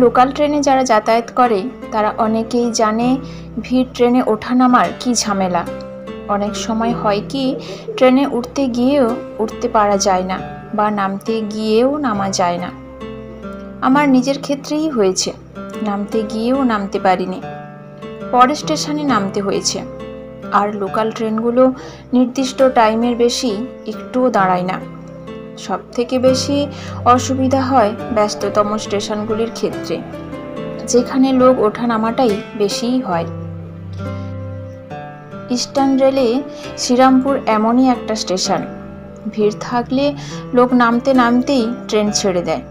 Local ট্রেনে যারা যাতায়াত করে তারা অনেকেই জানে ভিড় ট্রেনে ওঠা নামার কি ঝামেলা। অনেক সময় হয় কি, ট্রেনে উঠতে গিয়েও উঠতে পারা যায় না বা নামতে গিয়েও নামা যায় না। আমার নিজের ক্ষেত্রেই হয়েছে, নামতে গিয়েও নামতে পারিনি, পরের স্টেশনে নামতে হয়েছে। আর লোকাল ট্রেনগুলো নির্দিষ্ট টাইমের বেশি একটুও দাঁড়ায় না। সবথেকে বেশি অসুবিধা হয় ব্যস্ততম স্টেশনগুলির ক্ষেত্রে, যেখানে লোক ওঠা নামাটাই বেশিই হয়। ইস্টার্ন রেলে শ্রীরামপুর এমনই একটা স্টেশন, ভিড় থাকলে লোক নামতে নামতেই ট্রেন ছেড়ে দেয়।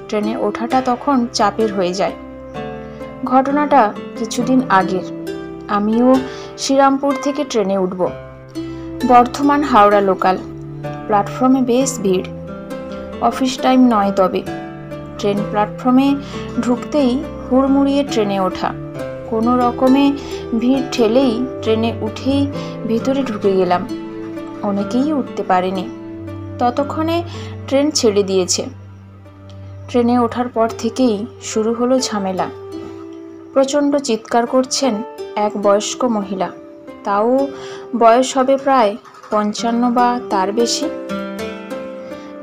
ট্রেনে ওঠাটা তখন চাপের হয়ে যায়। ঘটনাটা কিছুদিন আগের। আমিও শ্রীরামপুর থেকে ট্রেনে উঠব, বর্ধমান হাওড়া লোকাল। প্ল্যাটফর্মে বেশ ভিড়, অফিস টাইম নয়, তবে ট্রেন প্ল্যাটফর্মে ঢুকতেই হুড়মুড়িয়ে ট্রেনে ওঠা। কোনো রকমে ভিড় ঠেলেই ট্রেনে উঠেই ভেতরে ঢুকে গেলাম। অনেকেই উঠতে পারেনি, ততক্ষণে ট্রেন ছেড়ে দিয়েছে। ট্রেনে ওঠার পর থেকেই শুরু হলো ঝামেলা। প্রচণ্ড চিৎকার করছেন এক বয়স্ক মহিলা, তাও বয়স হবে প্রায় 55 বা তার বেশি।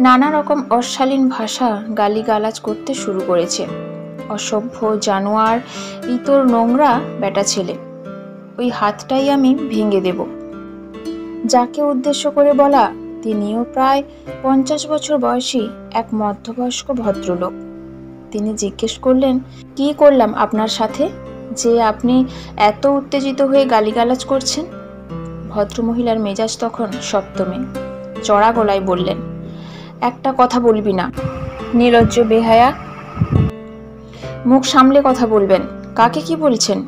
নানা রকম অশালীন ভাষা গালিগালাজ করতে শুরু করেছে। অসভ্য, জানোয়ার, ইতর, নোংরা বেটা ছেলে, ওই হাতটাই আমি ভেঙে দেব। যাকে উদ্দেশ্য করে বলা তিনিও প্রায় 50 বছর বয়সী এক মধ্যবয়স্ক ভদ্রলোক। তিনি জিজ্ঞেস করলেন, কি করলাম আপনার সাথে যে আপনি এত উত্তেজিত হয়ে গালিগালাজ করছেন? ভদ্রমহিলার মেজাজ তখন সপ্তমে। চড়া গলায় বললেন, একটা কথা বলবি না, নির্লজ্জ বেহায়া, মুখ সামলে কথা বলবেন। কাকে কি বলছেন?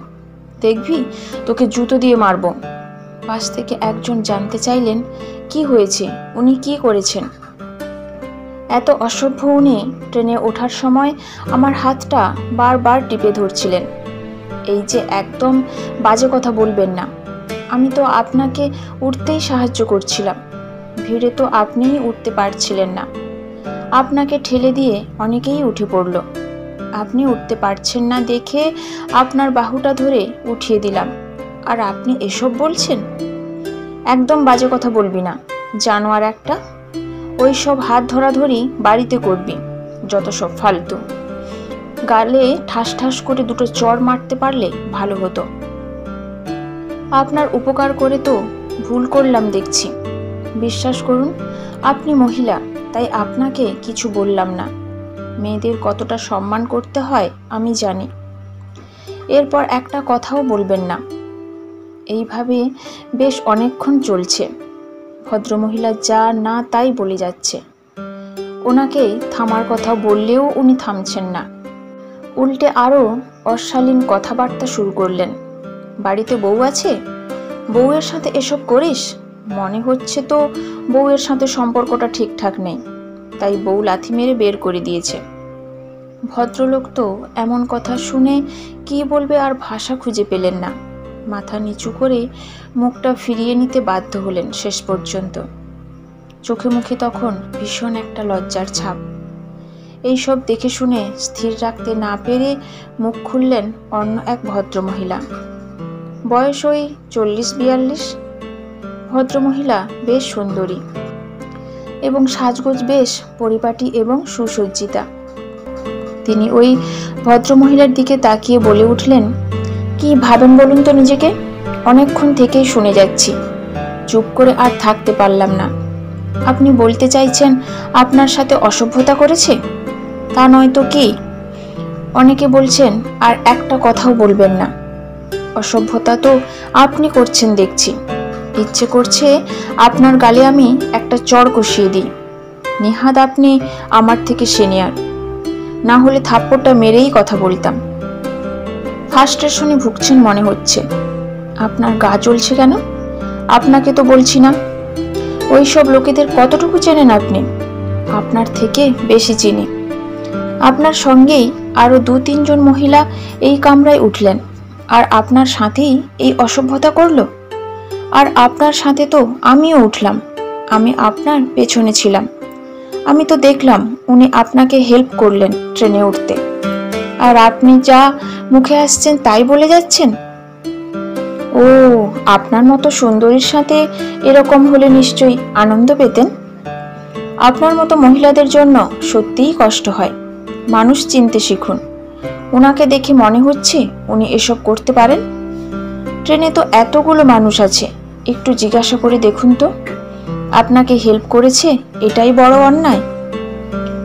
দেখবি তোকে জুতো দিয়ে মারব। পাশ থেকে একজন জানতে চাইলেন, কি হয়েছে, উনি কি করেছেন? এত অসভ্য উনি ট্রেনে ওঠার সময় আমার হাতটা বারবার টিপে ধরছিলেন। এই যে একদম বাজে কথা বলবেন না, আমি তো আপনাকে উঠতেই সাহায্য করছিলাম। ভিড়ে তো আপনিই উঠতে পারছিলেন না, আপনাকে ঠেলে দিয়ে অনেকেই উঠে পড়ল। আপনি উঠতে পারছেন না দেখে আপনার বাহুটা ধরে উঠিয়ে দিলাম, আর আপনি এসব বলছেন? একদম বাজে কথা বলবি না, জানোয়ার একটা। ওই সব হাত ধরাধরি বাড়িতে করবি, যত সব ফালতু। গালে ঠাস ঠাস করে দুটো চড় মারতে পারলে ভালো হতো। আপনার উপকার করে তো ভুল করলাম দেখছি। বিশ্বাস করুন, আপনি মহিলা, তাই আপনাকে কিছু বললাম না। মেয়েদের কতটা সম্মান করতে হয় আমি জানি। এরপর একটা কথাও বলবেন না। এইভাবে বেশ অনেকক্ষণ চলছে। ভদ্রমহিলা যা না তাই বলে যাচ্ছে। ওনাকে থামার কথা বললেও উনি থামছেন না, উল্টে আরও অশালীন কথাবার্তা শুরু করলেন। বাড়িতে বউ আছে, বউয়ের সাথে এসব করিস? মনে হচ্ছে তো বউয়ের সাথে সম্পর্কটা ঠিকঠাক নেই, তাই বউ লাথি মেরে বের করে দিয়েছে। ভদ্রলোক তো এমন কথা শুনে কি বলবে আর ভাষা খুঁজে পেলেন না। মাথা নিচু করে মুখটা ফিরিয়ে নিতে বাধ্য হলেন শেষ পর্যন্ত। চোখে মুখে তখন ভীষণ একটা লজ্জার ছাপ। এইসব দেখে শুনে স্থির রাখতে না পেরে মুখ খুললেন অন্য এক ভদ্রমহিলা। বয়স ওই 40-42। ভদ্রমহিলা বেশ সুন্দরী এবং সাজগোজ বেশ পরিপাটি এবং সুসজ্জিতা। তিনি ওই ভদ্রমহিলার দিকে তাকিয়ে বলে উঠলেন, কি ভাবেন বলুন তো নিজেকে? অনেকক্ষণ থেকেই শুনে যাচ্ছি, চুপ করে আর থাকতে পারলাম না। আপনি বলতে চাইছেন আপনার সাথে অসভ্যতা করেছে? তা নয় তো কি? অনেকে বলছেন আর একটা কথাও বলবেন না। অসভ্যতা তো আপনি করছেন দেখছি। ইচ্ছে করছে আপনার গালে আমি একটা চড় কষিয়ে দিই। নেহাত আপনি আমার থেকে সিনিয়র, না হলে থাপ্পড়টা মেরেই কথা বলতাম। ফার্স্ট্রেশনে ভুগছেন মনে হচ্ছে। আপনার গা জ্বলছে কেন? আপনাকে তো বলছি না। ওই সব লোকেদের কতটুকু চেনেন আপনি? আপনার থেকে বেশি চিনি। আপনার সঙ্গেই আরো 2-3 জন মহিলা এই কামরায় উঠলেন, আর আপনার সাথেই এই অসভ্যতা করলো। আর আপনার সাথে তো আমিও উঠলাম। আমি আপনার পেছনে ছিলাম। আমি তো দেখলাম উনি আপনাকে হেল্প করলেন ট্রেনে উঠতে। আর আপনি যা মুখে আসছেন তাই বলে যাচ্ছেন? ও, আপনার মতো সুন্দরীর সাথে এরকম হলে নিশ্চয়ই আনন্দ পেতেন। আপনার মতো মহিলাদের জন্য সত্যিই কষ্ট হয়। মানুষ চিনতে শিখুন। ওনাকে দেখে মনে হচ্ছে উনি এসব করতে পারেন? ট্রেনে তো এতগুলো মানুষ আছে, একটু জিজ্ঞাসা করে দেখুন তো, আপনাকে হেল্প করেছে এটাই বড় অন্যায়?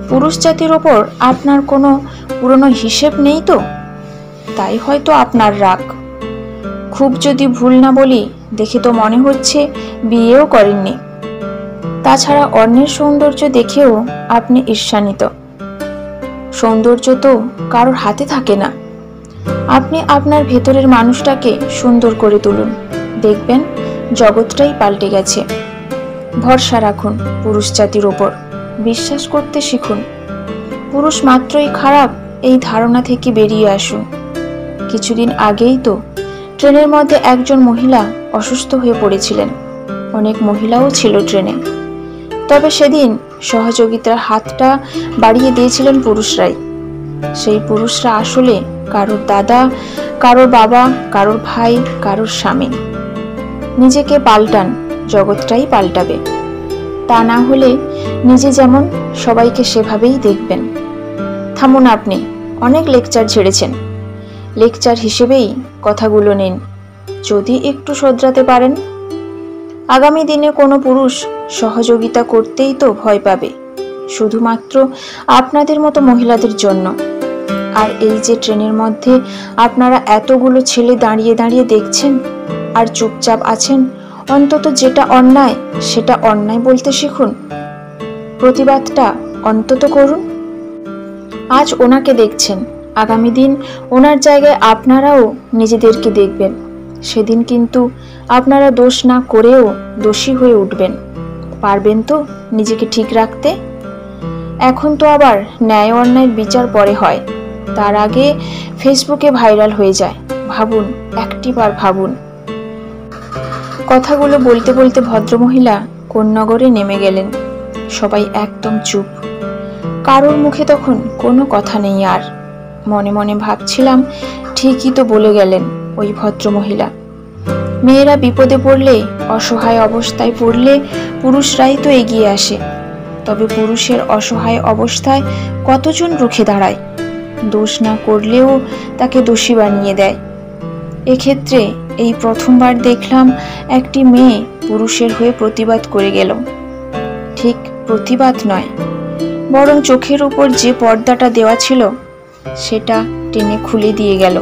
পুরুষ জাতির ওপর আপনার কোনো পুরনো হিসেব নেই তো? তাই হয়তো আপনার রাগ। খুব যদি ভুল না বলি, দেখে তো মনে হচ্ছে বিয়েও করেননি। তাছাড়া অন্যের সৌন্দর্য দেখেও আপনি ঈর্ষান্বিত। সৌন্দর্য তো কারোর হাতে থাকে না। আপনি আপনার ভেতরের মানুষটাকে সুন্দর করে তুলুন, দেখবেন জগৎটাই পাল্টে গেছে। ভরসা রাখুন পুরুষ জাতির ওপর, বিশ্বাস করতে শিখুন। পুরুষ মাত্রই খারাপ এই ধারণা থেকে বেরিয়ে আসুন। কিছুদিন আগেই তো ট্রেনের মধ্যে একজন মহিলা অসুস্থ হয়ে পড়েছিলেন। অনেক মহিলাও ছিল ট্রেনে, তবে সেদিন সহযোগিতার হাতটা বাড়িয়ে দিয়েছিলেন পুরুষরাই। সেই পুরুষরা আসলে কারোর দাদা, কারোর বাবা, কারোর ভাই, কারোর স্বামী। নিজেকে পাল্টান, জগৎটাই পাল্টাবে। তা না হলে নিজে যেমন সবাইকে সেভাবেই দেখবেন। থামুন, আপনি অনেক লেকচার ছেড়েছেন। লেকচার হিসেবেই কথাগুলো নিন, যদি একটু শোধরাতে পারেন। আগামী দিনে কোনো পুরুষ সহযোগিতা করতেই তো ভয় পাবে, শুধুমাত্র আপনাদের মতো মহিলাদের জন্য। আর এই যে ট্রেনের মধ্যে আপনারা এতগুলো ছেলে দাঁড়িয়ে দাঁড়িয়ে দেখছেন আর চুপচাপ আছেন, অন্তত যেটা অন্যায় সেটা অন্যায় বলতে শিখুন। প্রতিবাদটা অন্তত করুন। আজ ওনাকে দেখছেন, আগামী দিন ওনার জায়গায় আপনারাও নিজেদেরকে দেখবেন। সেদিন কিন্তু আপনারা দোষ না করেও দোষী হয়ে উঠবেন। পারবেন তো নিজেকে ঠিক রাখতে? এখন তো আবার ন্যায় অন্যায়ের বিচার পরে হয়, তার আগে ফেসবুকে ভাইরাল হয়ে যায়। ভাবুন, একটিবার ভাবুন। কথাগুলো বলতে বলতে ভদ্রমহিলা কোন্নগরে নেমে গেলেন। সবাই একদম চুপ, কারোর মুখে তখন কোনো কথা নেই। আর মনে মনে ভাবছিলাম, ঠিকই তো বলে গেলেন ওই ভদ্রমহিলা। মেয়েরা বিপদে পড়লে, অসহায় অবস্থায় পড়লে পুরুষরাই তো এগিয়ে আসে। তবে পুরুষের অসহায় অবস্থায় কতজন রুখে দাঁড়ায়, দোষ না করলেও তাকে দোষী বানিয়ে দেয়। এক্ষেত্রে এই প্রথমবার দেখলাম একটি মেয়ে পুরুষের হয়ে প্রতিবাদ করে গেল। ঠিক প্রতিবাদ নয়, বরং চোখের উপর যে পর্দাটা দেওয়া ছিল সেটা টেনে খুলে দিয়ে গেল।